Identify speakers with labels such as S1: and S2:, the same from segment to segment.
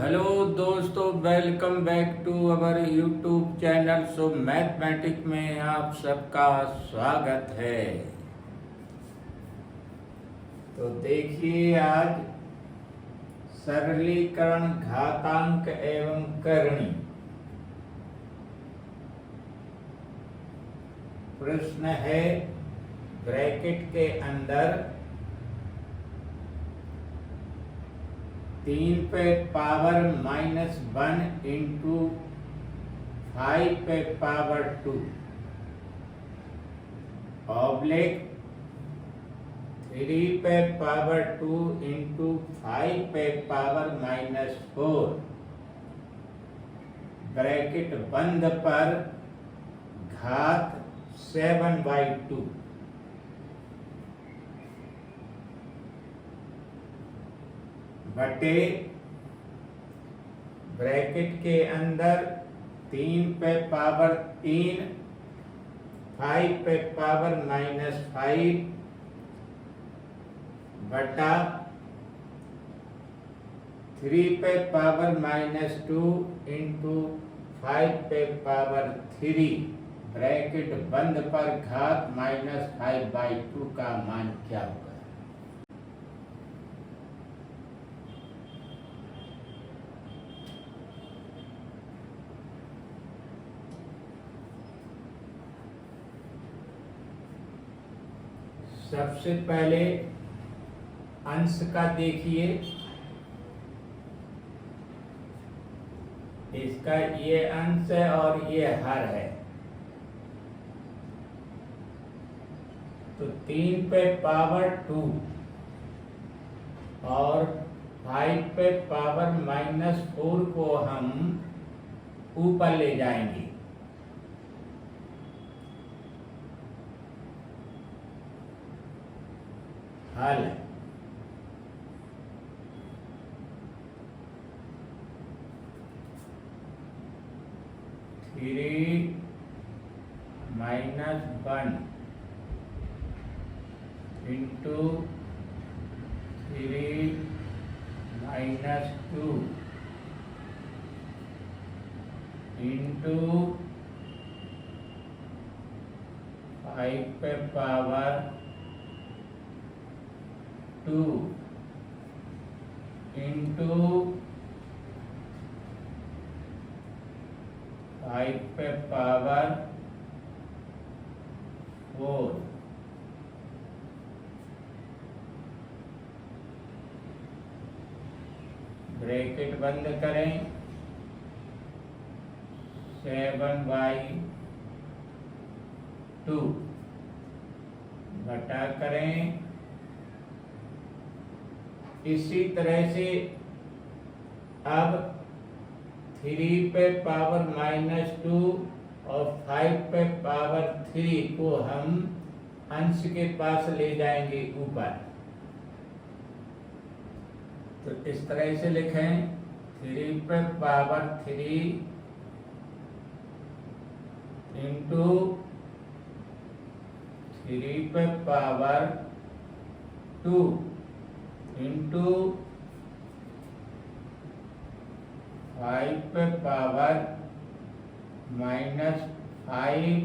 S1: Hello दोस्तों, welcome back to our YouTube channel. So mathematics में आप सबका स्वागत है। तो देखिए, आज सरलीकरण घातांक एवं करणी प्रश्न है। ब्रैकेट के अंदर 3 पे पावर -1 इंटू 5 पे पावर 2 ऑब्लिक 3 पे पावर 2 इंटू 5 पे पावर -4 ब्रैकेट बंद पर घात 7/2 बटे ब्रैकेट के अंदर 3 पे पावर 3 5 पे पावर -5 बटा 3 पे पावर -2 इंटू 5 पे पावर 3 ब्रैकेट बंद पर घात -5/2 का मान क्या होगा। सबसे पहले अंश का देखिए। इसका ये अंश है और ये हर है। तो 3 पे पावर 2 और 5 पे पावर -4 को हम ऊपर ले जाएंगे। हल 3 -1 इंटू 3 -2 इंटू 5 पे पावर 2 इंटू 5 पे पावर 4 ब्रैकेट बंद करें। 7/2 घटा करें। इसी तरह से अब 3 पे पावर -2 और 5 पे पावर 3 को हम अंश के पास ले जाएंगे ऊपर। तो इस तरह से लिखें 3 पे पावर 3 इंटू 3 पे पावर 2 इंटू 5 पे पावर -5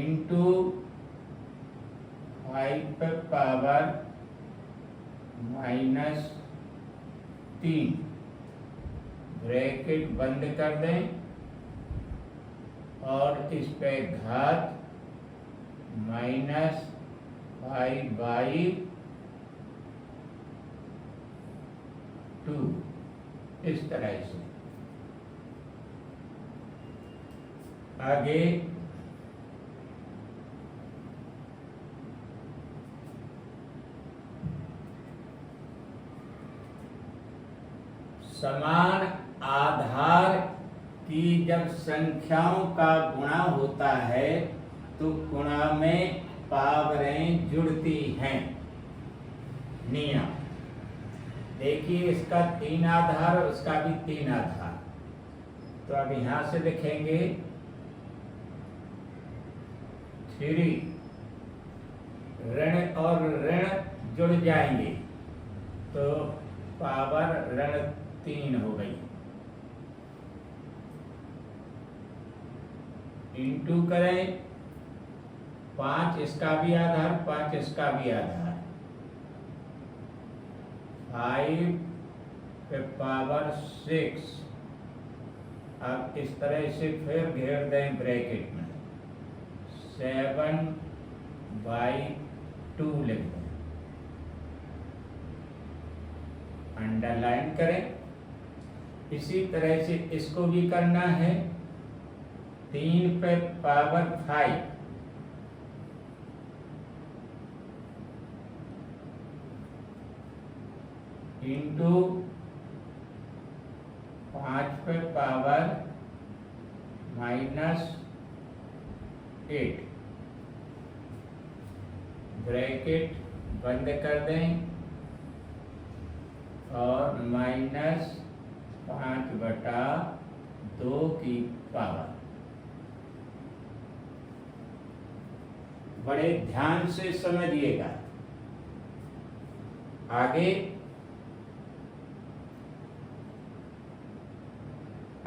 S1: इंटू 5 पे पावर -3 ब्रैकेट बंद कर दें और इस पे घात -5/2 इस तरह से। आगे समान आधार की जब संख्याओं का गुणा होता है तो गुणा में पावरें जुड़ती हैं। नियम देखिए, इसका 3 आधार और इसका भी 3 आधार। तो अब यहां से लिखेंगे 3 ऋण और ऋण जुड़ जाएंगे तो पावर ऋण 3 हो गई, इंटू करें 5 इसका भी आधार 5 इसका भी आधार 5 पे पावर 6। अब इस तरह से फिर घेर दें ब्रैकेट में 7/2 लिख दें, अंडरलाइन करें। इसी तरह से इसको भी करना है 3 पे पावर 5 इंटू 5 पे पावर -8, ब्रैकेट बंद कर दें और -5/2 की पावर। बड़े ध्यान से समझिएगा। आगे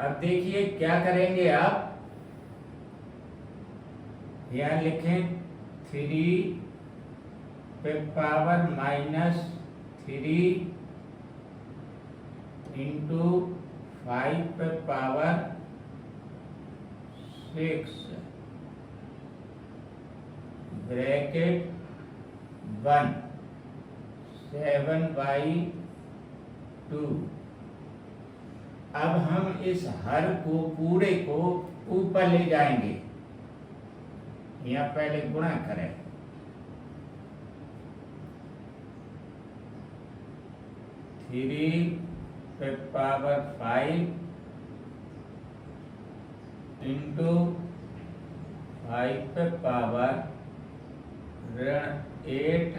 S1: अब देखिए क्या करेंगे आप, यहां लिखें 3 पे पावर -3 इंटू 5 पे पावर 6, ब्रैकेट 1 7/2। अब हम इस हर को पूरे को ऊपर ले जाएंगे, यहां पहले गुणा करें 3 पे पावर 5 इंटू 5 पे पावर -8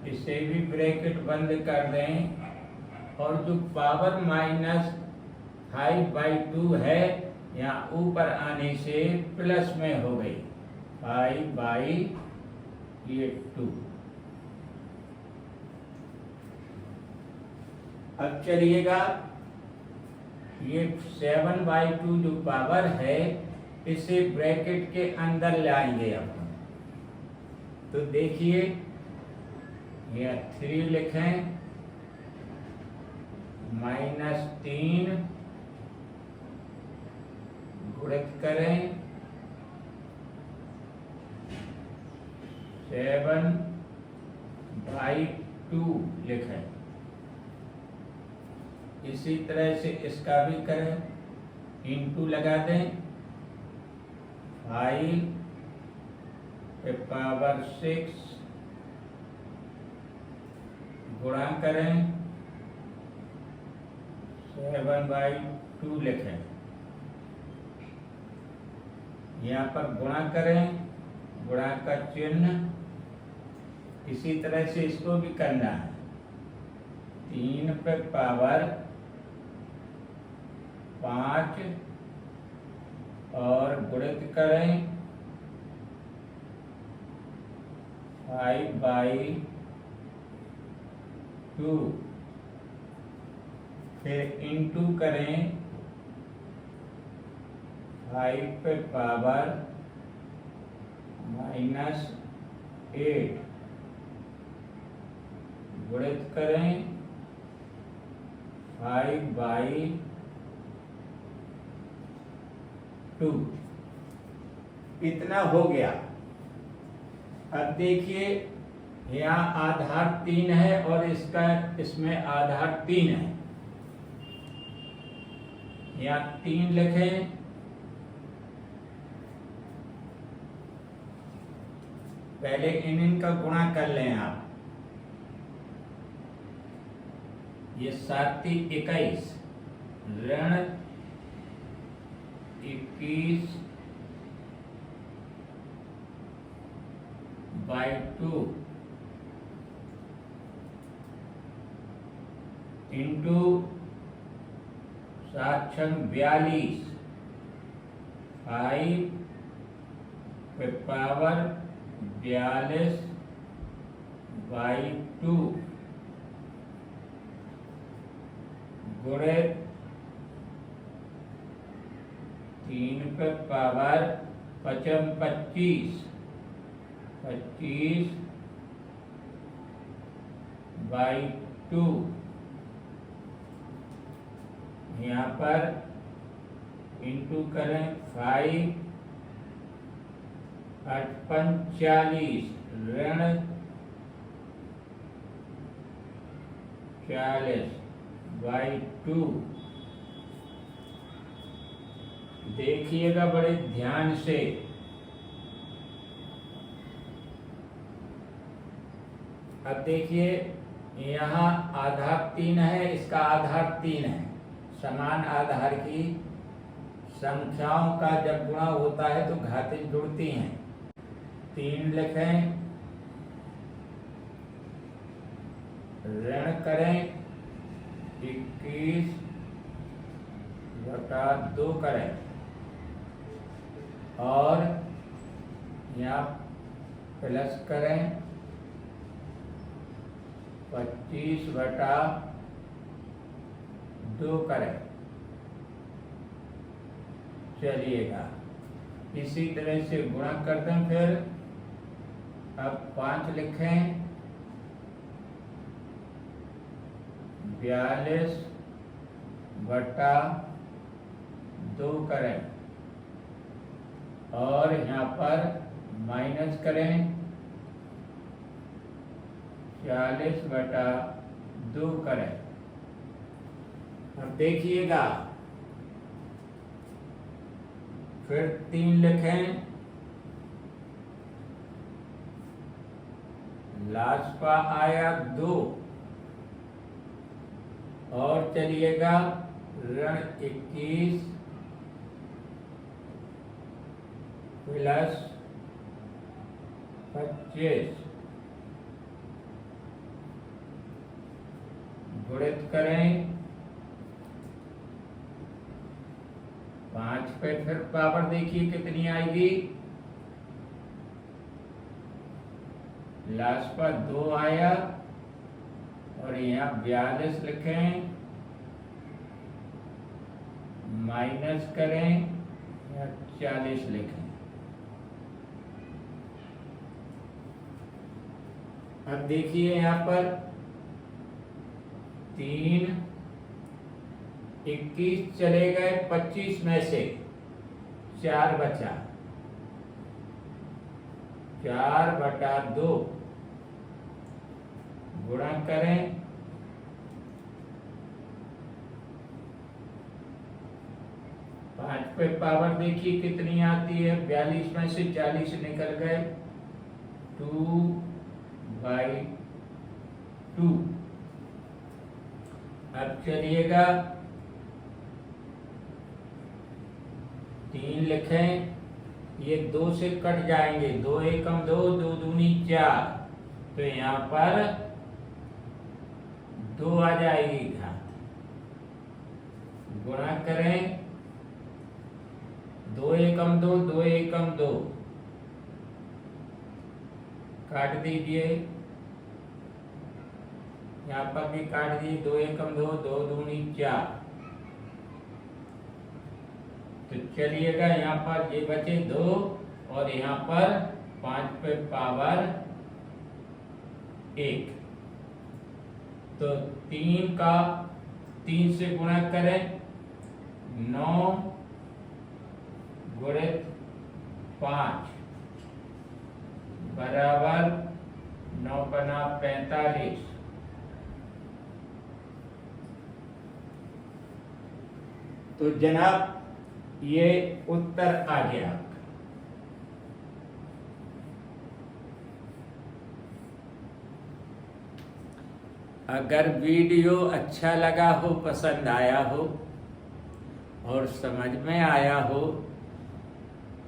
S1: इसे भी ब्रैकेट बंद कर दें और जो पावर -5/2 है यहाँ ऊपर आने से प्लस में हो गई 5/2। अब चलिएगा ये 7/2 जो पावर है इसे ब्रैकेट के अंदर लाएंगे अपन। तो देखिए यह 3 लिखें -3 गुणित करें 7/2 लिखें। इसी तरह से इसका भी करें, इंटू लगा दें 5 पे पावर 6 गुणा करें 7/2 लिखें। यहाँ पर गुणा करें, गुणा का चिन्ह, इसी तरह से इसको भी करना है 3 पे पावर 5 और गुणित करें 5/2, फिर इंटू करें 5 पे पावर -8 गुणित करें 5/2। इतना हो गया। अब देखिए यहाँ आधार 3 है और इसमें आधार 3 है, यहाँ 3 लिखें, पहले इनका गुणा कर लें आप। ये 7×3 = 21 ऋण 21/2 इंटू 7×6 = 42 5 पे पावर 42/2 गुणित 3 पे पावर 25/2 यहाँ पर इंटू करें 5 8 40 ऋण 40/2। देखिएगा बड़े ध्यान से, अब देखिए यहाँ आधार 3 है, इसका आधार 3 है। समान आधार की संख्याओं का जब गुणा होता है तो घातें जुड़ती हैं। 3 लिखें, ऋण करें 21/2 करें और यहाँ प्लस करें 25/2 करें। चलिएगा इसी तरह से गुणा कर दें। फिर अब 5 लिखें, 42/2 करें और यहाँ पर माइनस करें 40/2 करें। अब देखिएगा फिर 3 लिखें, लास्ट पर आया 2 और चलिएगा ऋण 21 प्लस 25 गुणित करें 5 पे फिर पावर देखिए कितनी आएगी, लास्ट पर 2 आया और यहाँ 42 लिखें, माइनस करें या 40 लिखें। अब देखिए यहाँ पर 3 21 चले गए 25 में से 4 बचा, 4/2 गुणा करें 5 पे पावर देखिए कितनी आती है, 42 में से 40 निकल गए, 2/2। अब चलिएगा 3 लिखें, ये 2 से कट जाएंगे, 2 एकम 2, 2 दूनी 4, तो यहाँ पर 2 आ जाएगी घात। गुणा करें 2 एकम 2, 2 एकम 2 काट दीजिए, यहाँ पर भी काट दीजिए, 2 एकम 2, 2 दूनी 4। तो चलिएगा यहाँ पर ये बचे 2 और यहाँ पर 5 पे पावर 1। तो 3 से गुणा करें, 9 गुणित 5 बराबर 9 बना 45। तो जनाब ये उत्तर आ गया। अगर वीडियो अच्छा लगा हो, पसंद आया हो और समझ में आया हो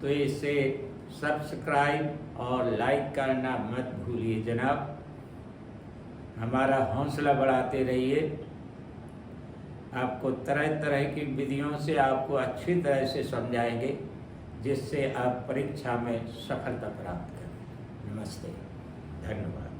S1: तो इसे सब्सक्राइब और लाइक करना मत भूलिए जनाब। हमारा हौसला बढ़ाते रहिए। आपको तरह तरह की विधियों से आपको अच्छी तरह से समझाएंगे। जिससे आप परीक्षा में सफलता प्राप्त करें। नमस्ते, धन्यवाद।